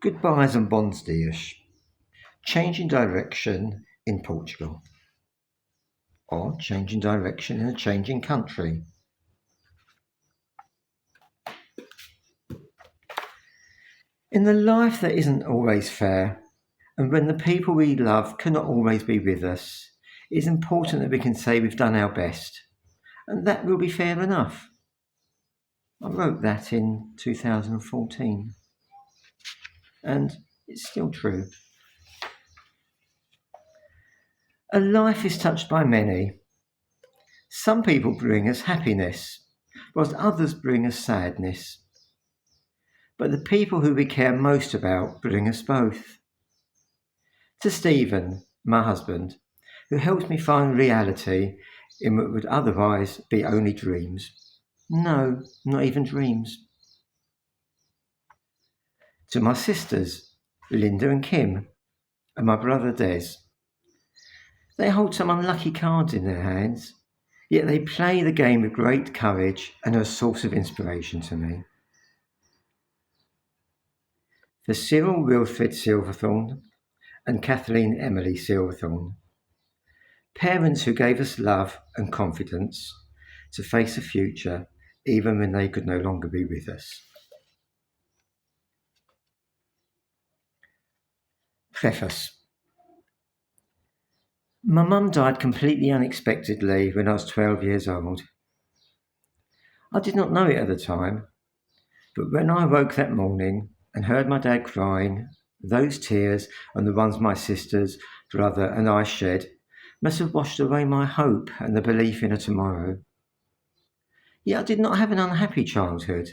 Goodbyes and bons dias. Changing direction in Portugal. Or changing direction in a changing country. In the life that isn't always fair, and when the people we love cannot always be with us, it is important that we can say we've done our best, and that will be fair enough. I wrote that in 2014, and it's still true. A life is touched by many. Some people bring us happiness, whilst others bring us sadness. But the people who we care most about bring us both. To Stephen, my husband, who helps me find reality in what would otherwise be only dreams. No, not even dreams. To my sisters, Linda and Kim, and my brother Des. They hold some unlucky cards in their hands, yet they play the game with great courage and are a source of inspiration to me. For Cyril Wilfred Silverthorne and Kathleen Emily Silverthorne, parents who gave us love and confidence to face the future even when they could no longer be with us. Preface. My mum died completely unexpectedly when I was 12 years old. I did not know it at the time, but when I woke that morning and heard my dad crying, those tears and the ones my sisters, brother and I shed must have washed away my hope and the belief in a tomorrow. Yet I did not have an unhappy childhood.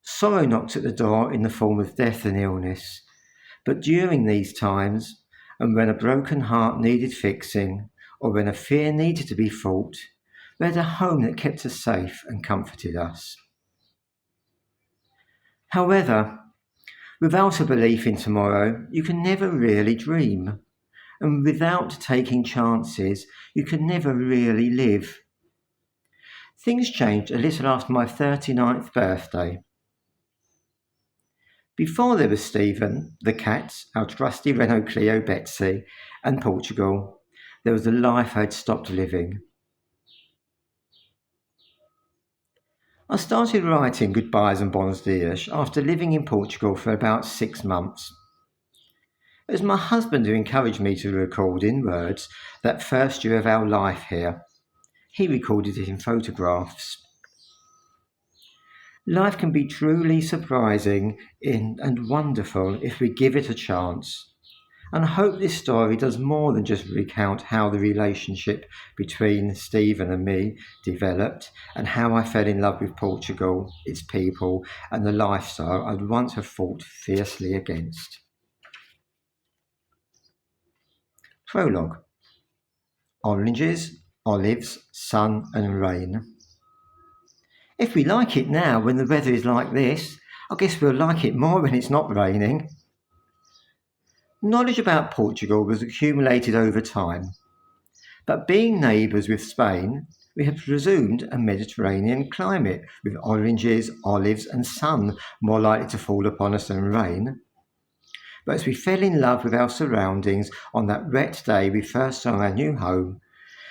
Sorrow knocked at the door in the form of death and illness, but during these times, and when a broken heart needed fixing, or when a fear needed to be fought, we had a home that kept us safe and comforted us. However, without a belief in tomorrow, you can never really dream. And without taking chances, you can never really live. Things changed a little after my 39th birthday. Before there was Stephen, the cats, our trusty Renault Clio Betsy, and Portugal, there was a life I'd stopped living. I started writing Goodbyes and Bons Dias after living in Portugal for about 6 months. It was my husband who encouraged me to record in words that first year of our life here. He recorded it in photographs. Life can be truly surprising and wonderful if we give it a chance. And I hope this story does more than just recount how the relationship between Stephen and me developed and how I fell in love with Portugal, its people, and the lifestyle I'd once have fought fiercely against. Prologue. Oranges, olives, sun and rain. If we like it now when the weather is like this, I guess we'll like it more when it's not raining. Knowledge about Portugal was accumulated over time, but being neighbours with Spain, we had presumed a Mediterranean climate with oranges, olives and sun more likely to fall upon us than rain. But as we fell in love with our surroundings on that wet day we first saw our new home,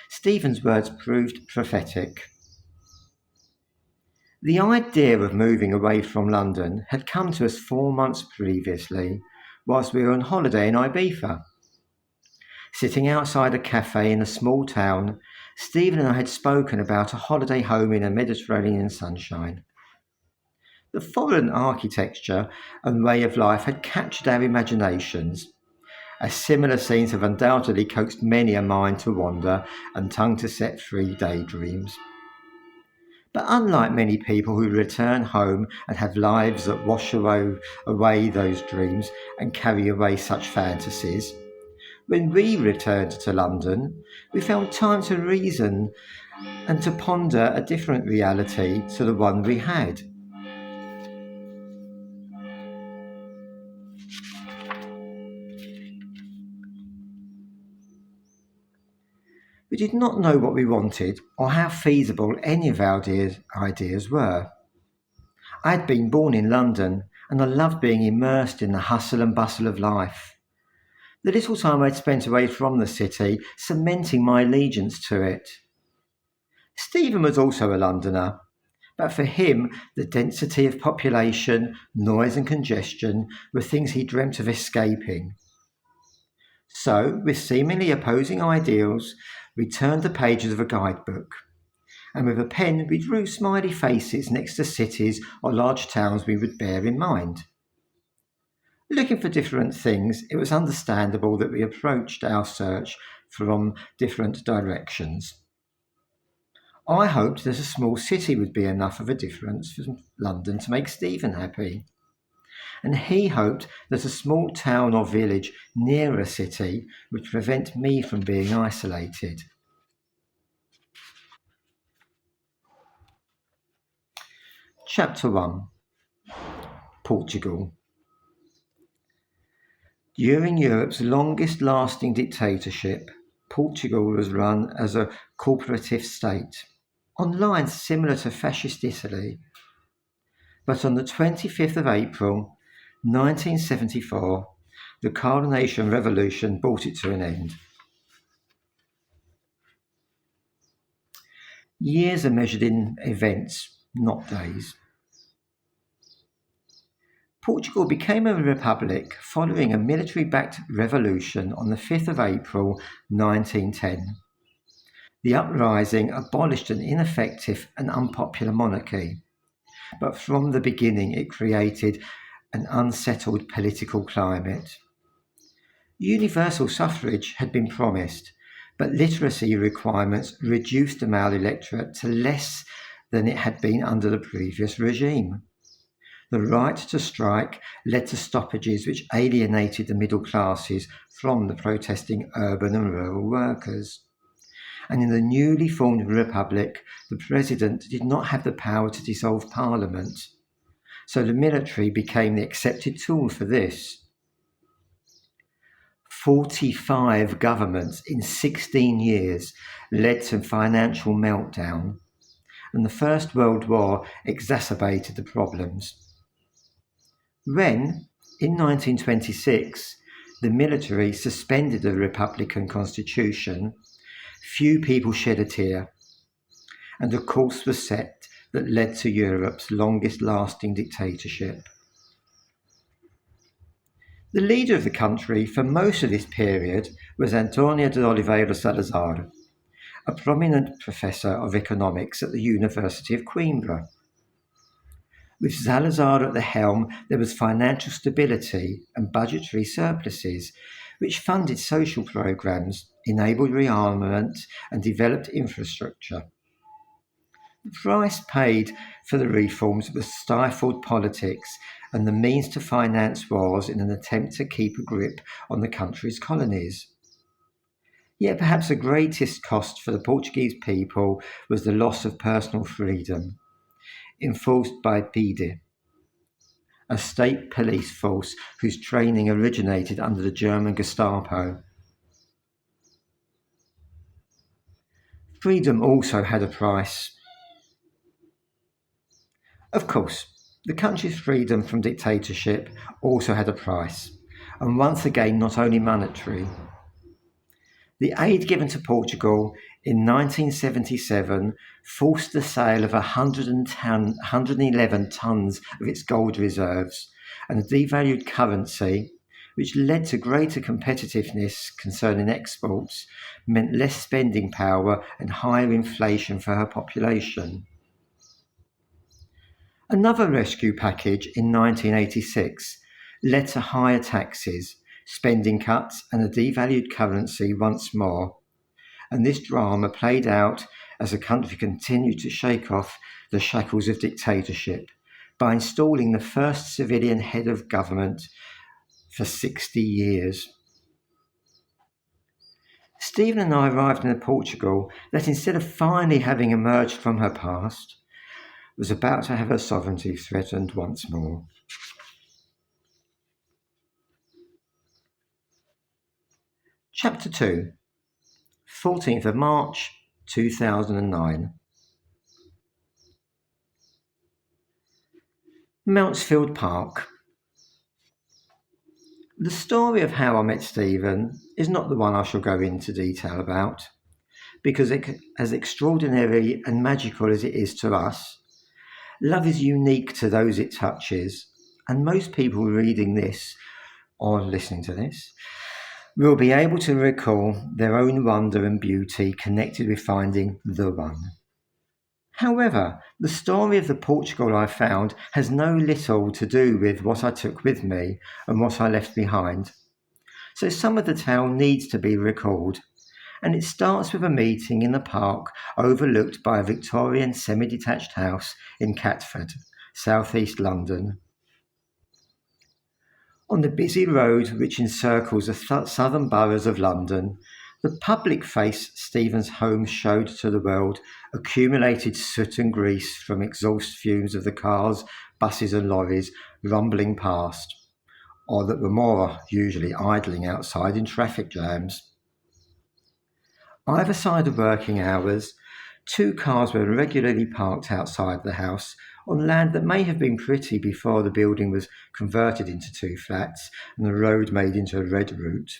Stephen's words proved prophetic. The idea of moving away from London had come to us 4 months previously, whilst we were on holiday in Ibiza. Sitting outside a cafe in a small town, Stephen and I had spoken about a holiday home in a Mediterranean sunshine. The foreign architecture and way of life had captured our imaginations, as similar scenes have undoubtedly coaxed many a mind to wander and tongue to set free daydreams. But unlike many people who return home and have lives that wash away those dreams and carry away such fantasies, when we returned to London, we found time to reason and to ponder a different reality to the one we had. We did not know what we wanted or how feasible any of our ideas were. I had been born in London and I loved being immersed in the hustle and bustle of life. The little time I'd spent away from the city, cementing my allegiance to it. Stephen was also a Londoner, but for him, the density of population, noise and congestion were things he dreamt of escaping. So, with seemingly opposing ideals, we turned the pages of a guidebook, and with a pen we drew smiley faces next to cities or large towns we would bear in mind. Looking for different things, it was understandable that we approached our search from different directions. I hoped that a small city would be enough of a difference from London to make Stephen happy. And he hoped that a small town or village near a city would prevent me from being isolated. Chapter 1. Portugal. During Europe's longest lasting dictatorship, Portugal was run as a corporative state, on lines similar to fascist Italy. But on the 25th of April, 1974, the Coronation Revolution brought it to an end. Years are measured in events, not days. Portugal became a republic following a military-backed revolution on the 5th of April 1910. The uprising abolished an ineffective and unpopular monarchy, but from the beginning it created an unsettled political climate. Universal suffrage had been promised, but literacy requirements reduced the male electorate to less than it had been under the previous regime. The right to strike led to stoppages which alienated the middle classes from the protesting urban and rural workers. And in the newly formed republic, the president did not have the power to dissolve parliament. So the military became the accepted tool for this. 45 governments in 16 years led to financial meltdown, and the First World War exacerbated the problems. When, in 1926, the military suspended the Republican Constitution, few people shed a tear, and a course was set that led to Europe's longest-lasting dictatorship. The leader of the country for most of this period was Antonio de Oliveira Salazar, a prominent professor of economics at the University of Coimbra. With Salazar at the helm, there was financial stability and budgetary surpluses, which funded social programs, enabled rearmament, and developed infrastructure. The price paid for the reforms was stifled politics and the means to finance wars in an attempt to keep a grip on the country's colonies. Yet perhaps the greatest cost for the Portuguese people was the loss of personal freedom, enforced by PIDE, a state police force whose training originated under the German Gestapo. Freedom also had a price. Of course, the country's freedom from dictatorship also had a price, and once again not only monetary. The aid given to Portugal in 1977 forced the sale of 111 tonnes of its gold reserves and a devalued currency, which led to greater competitiveness concerning exports, meant less spending power and higher inflation for her population. Another rescue package in 1986 led to higher taxes, spending cuts and a devalued currency once more, and this drama played out as the country continued to shake off the shackles of dictatorship by installing the first civilian head of government for 60 years. Stephen and I arrived in a Portugal that, instead of finally having emerged from her past, was about to have her sovereignty threatened once more. Chapter 2, 14th of March 2009. Mountsfield Park, The story of how I met Stephen is not the one I shall go into detail about, because as extraordinary and magical as it is to us, love is unique to those it touches, and most people reading this or listening to this will be able to recall their own wonder and beauty connected with finding the one. However, the story of the Portugal I found has no little to do with what I took with me and what I left behind. So some of the tale needs to be recalled, and it starts with a meeting in the park overlooked by a Victorian semi-detached house in Catford, southeast London. On the busy road which encircles the southern boroughs of London, the public face Stephen's home showed to the world accumulated soot and grease from exhaust fumes of the cars, buses and lorries rumbling past, or that were more usually idling outside in traffic jams. Either side of working hours, two cars were regularly parked outside the house on land that may have been pretty before the building was converted into two flats and the road made into a red route.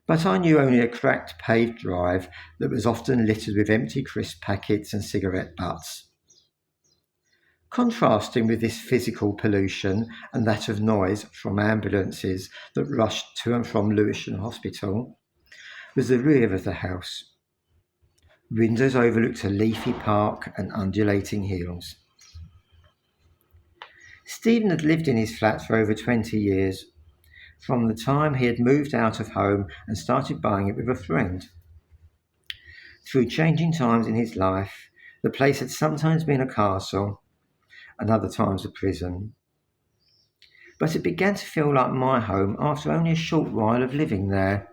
But I knew only a cracked paved drive that was often littered with empty crisp packets and cigarette butts. Contrasting with this physical pollution and that of noise from ambulances that rushed to and from Lewisham Hospital was the rear of the house. Windows overlooked a leafy park and undulating hills. Stephen had lived in his flat for over 20 years, from the time he had moved out of home and started buying it with a friend. Through changing times in his life, the place had sometimes been a castle and other times a prison. But it began to feel like my home after only a short while of living there.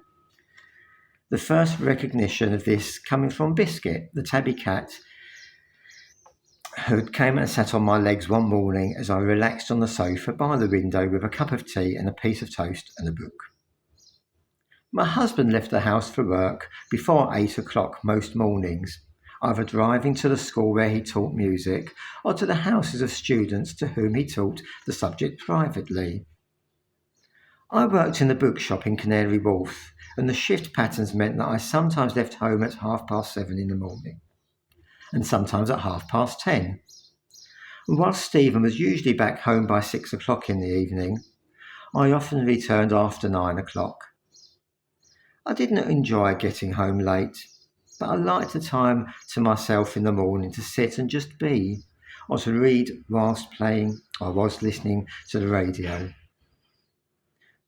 The first recognition of this coming from Biscuit, the tabby cat, who came and sat on my legs one morning as I relaxed on the sofa by the window with a cup of tea and a piece of toast and a book. My husband left the house for work before 8 o'clock most mornings, either driving to the school where he taught music or to the houses of students to whom he taught the subject privately. I worked in the bookshop in Canary Wharf, and the shift patterns meant that I sometimes left home at 7:30 in the morning, and sometimes at 10:30. And while Stephen was usually back home by 6 o'clock in the evening, I often returned after 9 o'clock. I didn't enjoy getting home late, but I liked the time to myself in the morning to sit and just be, or to read whilst playing or whilst listening to the radio.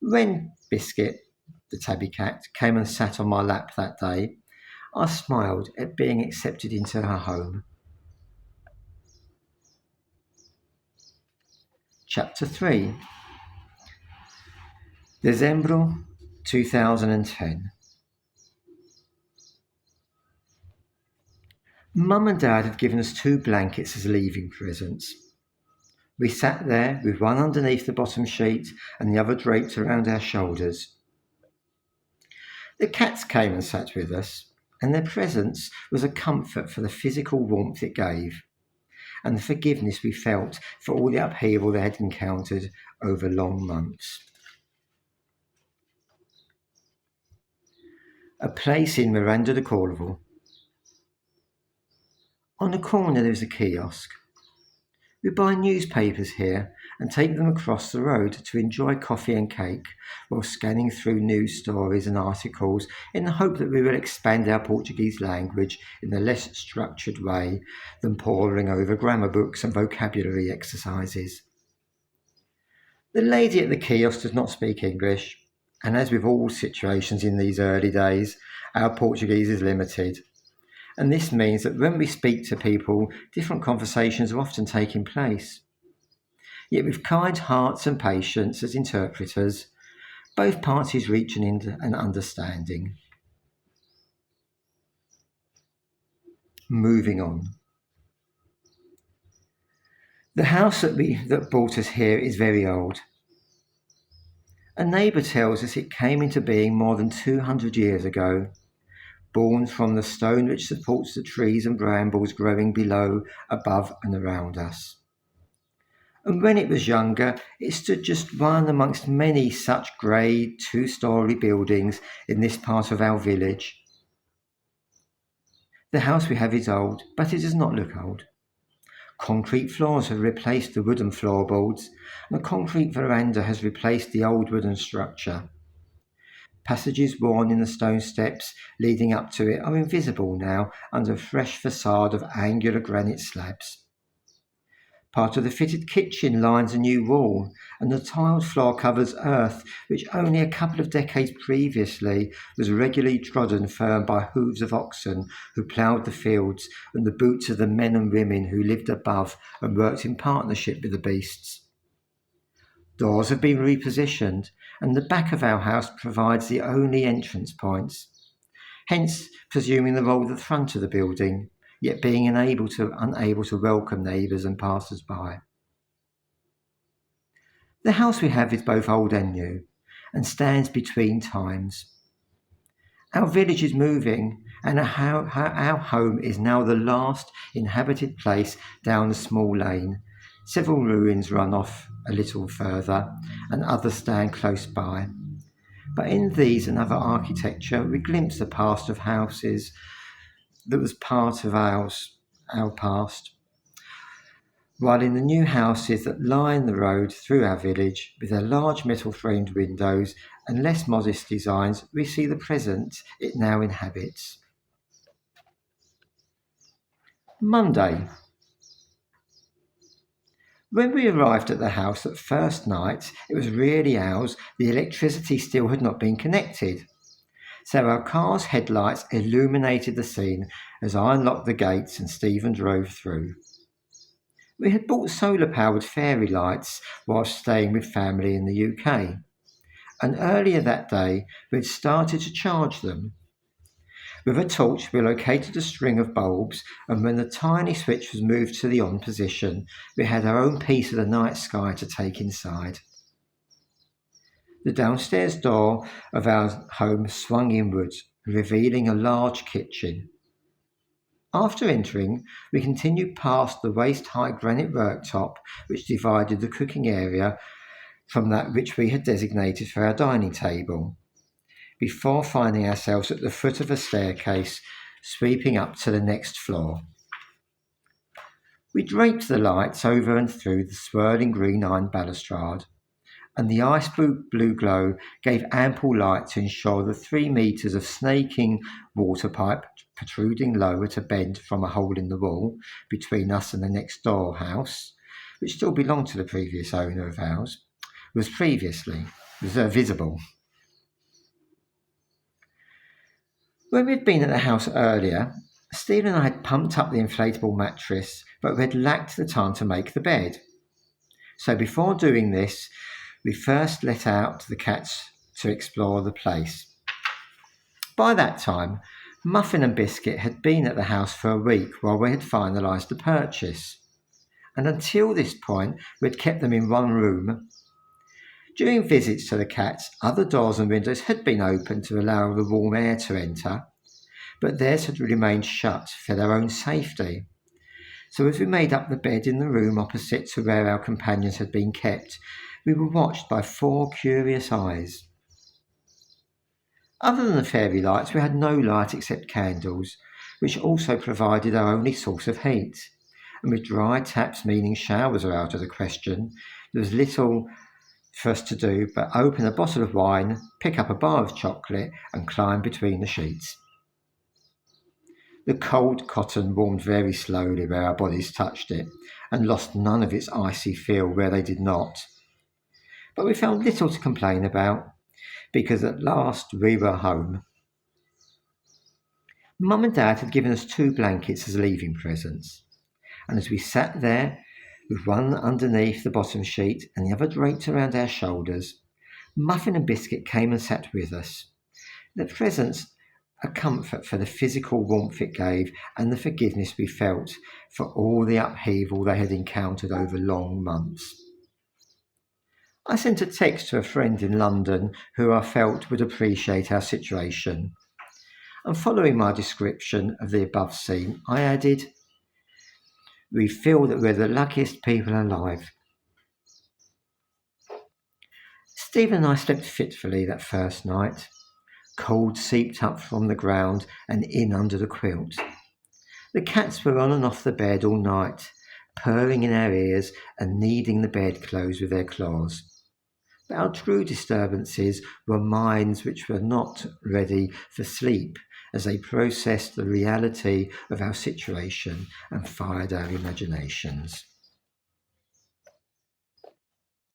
When Biscuit, the tabby cat, came and sat on my lap that day, I smiled at being accepted into her home. Chapter 3. Dezembro 2010. Mum and Dad had given us 2 blankets as leaving presents. We sat there with one underneath the bottom sheet and the other draped around our shoulders. The cats came and sat with us, and their presence was a comfort for the physical warmth it gave, and the forgiveness we felt for all the upheaval they had encountered over long months. A place in Miranda de Cordoval. On the corner there is a kiosk. We buy newspapers here and take them across the road to enjoy coffee and cake while scanning through news stories and articles in the hope that we will expand our Portuguese language in a less structured way than poring over grammar books and vocabulary exercises. The lady at the kiosk does not speak English, and as with all situations in these early days, our Portuguese is limited. And this means that when we speak to people, different conversations are often taking place. Yet with kind hearts and patience as interpreters, both parties reach an understanding. Moving on. The house that brought us here is very old. A neighbour tells us it came into being more than 200 years ago, born from the stone which supports the trees and brambles growing below, above and around us. and when it was younger, it stood just one amongst many such grey two-storey buildings in this part of our village. The house we have is old, but it does not look old. Concrete floors have replaced the wooden floorboards, and a concrete veranda has replaced the old wooden structure. Passages worn in the stone steps leading up to it are invisible now under a fresh facade of angular granite slabs. Part of the fitted kitchen lines a new wall, and the tiled floor covers earth which only a couple of decades previously was regularly trodden firm by hooves of oxen who ploughed the fields and the boots of the men and women who lived above and worked in partnership with the beasts. Doors have been repositioned, and the back of our house provides the only entrance points, hence presuming the role of the front of the building, yet being unable to welcome neighbours and passers-by. The house we have is both old and new, and stands between times. Our village is moving, and our home is now the last inhabited place down a small lane. Several ruins run off a little further, and others stand close by. But in these and other architecture, we glimpse the past of houses that was part of our past. While in the new houses that line the road through our village, with their large metal-framed windows and less modest designs, we see the present it now inhabits. Monday. When we arrived at the house that first night, it was really ours, the electricity still had not been connected. So our car's headlights illuminated the scene as I unlocked the gates and Stephen drove through. We had bought solar-powered fairy lights whilst staying with family in the UK, and earlier that day we had started to charge them. With a torch, we located a string of bulbs, and when the tiny switch was moved to the on position, we had our own piece of the night sky to take inside. The downstairs door of our home swung inwards, revealing a large kitchen. After entering, we continued past the waist-high granite worktop which divided the cooking area from that which we had designated for our dining table, before finding ourselves at the foot of a staircase sweeping up to the next floor. We draped the lights over and through the swirling green iron balustrade, and the ice blue glow gave ample light to ensure the 3 metres of snaking water pipe protruding low at a bend from a hole in the wall between us and the next door house, which still belonged to the previous owner of ours, was visible. When we had been at the house earlier, Steve and I had pumped up the inflatable mattress, but we had lacked the time to make the bed. So before doing this, we first let out the cats to explore the place. By that time, Muffin and Biscuit had been at the house for a week while we had finalised the purchase, and until this point we had kept them in one room. During visits to the cats, other doors and windows had been opened to allow the warm air to enter, but theirs had remained shut for their own safety. So as we made up the bed in the room opposite to where our companions had been kept, we were watched by 4 curious eyes. Other than the fairy lights, we had no light except candles, which also provided our only source of heat. And with dry taps meaning showers are out of the question, there was little for us to do but open a bottle of wine, pick up a bar of chocolate, and climb between the sheets. The cold cotton warmed very slowly where our bodies touched it, and lost none of its icy feel where they did not. But we found little to complain about, because at last we were home. Mum and Dad had given us 2 blankets as leaving presents, and as we sat there, with one underneath the bottom sheet and the other draped around our shoulders, Muffin and Biscuit came and sat with us. Their presence a comfort for the physical warmth it gave and the forgiveness we felt for all the upheaval they had encountered over long months. I sent a text to a friend in London who I felt would appreciate our situation, and following my description of the above scene, I added, "We feel that we're the luckiest people alive. Stephen and I slept fitfully that first night. Cold seeped up from the ground and in under the quilt. The cats were on and off the bed all night, purring in our ears and kneading the bedclothes with their claws. But our true disturbances were minds which were not ready for sleep as they processed the reality of our situation and fired our imaginations.